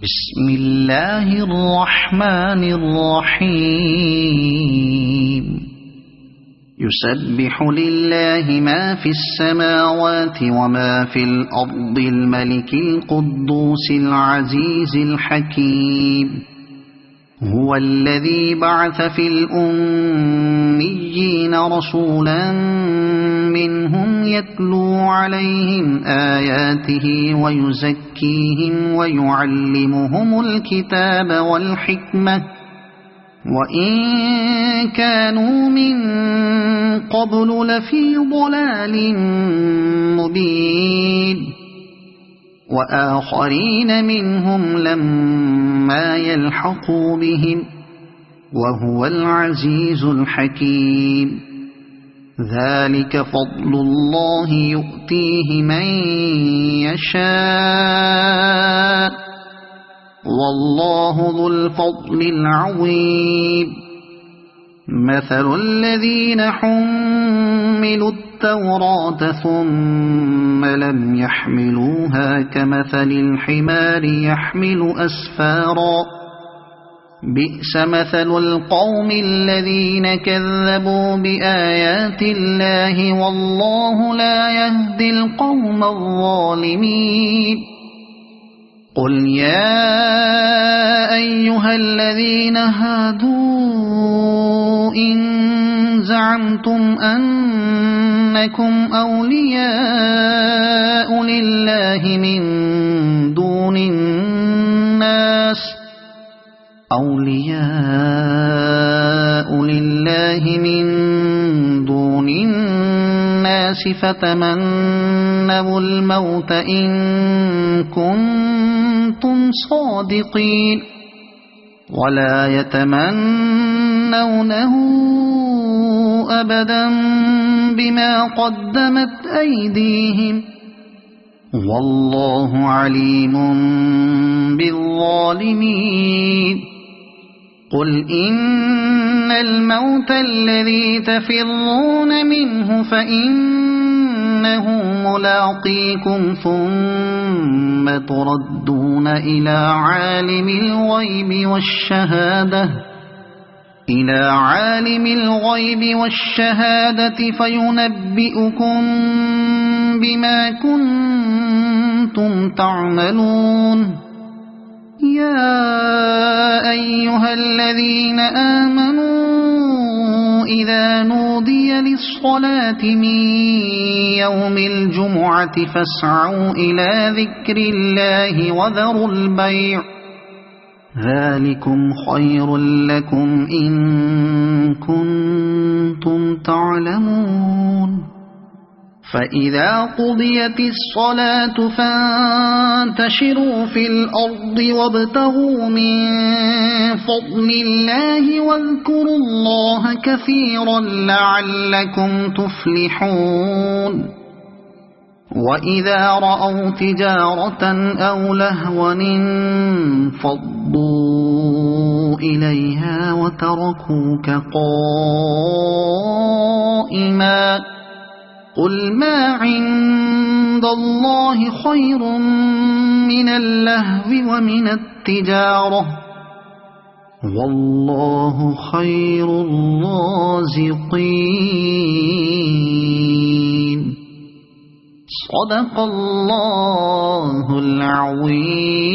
بسم الله الرحمن الرحيم يسبح لله ما في السماوات وما في الأرض الملك القدوس العزيز الحكيم هو الذي بعث في الأميين رسولا منهم يتلو عليهم آياته ويزكيهم ويعلمهم الكتاب والحكمة وإن كانوا من قبل لفي ضلال مبين وآخرين منهم لما يلحقوا بهم وهو العزيز الحكيم ذلك فضل الله يؤتيه من يشاء والله ذو الفضل العظيم مثل الذين حملوا التوراة ثم لم يحملوها كمثل الحمار يحمل أسفارا بئس مثل القوم الذين كذبوا بآيات الله والله لا يهدي القوم الظالمين قل يا أيها الذين هادوا إن زعمتم أنكم أولياء لله من دون الناس فتمنوا الموت إن كنتم صادقين ولا يتمنونه أبدا بما قدمت أيديهم والله عليم بالظالمين قل إن الموت الذي تفرون منه فإنه ملاقيكم ثم تردون إلى عالم الغيب والشهادة فينبئكم بما كنتم تعملون يا أيها الذين آمنوا إذا نودي للصلاة من يوم الجمعة فاسعوا إلى ذكر الله وذروا البيع ذلكم خير لكم إن كنتم تعلمون فإذا قضيت الصلاة فانتشروا في الأرض وابتغوا من فضل الله واذكروا الله كثيرا لعلكم تفلحون وإذا رأوا تجارة أو لهوا انفضوا إليها وتركوك قائما قل ما عند الله خير من اللهو ومن التجارة والله خير الرازقين صدق الله العظيم.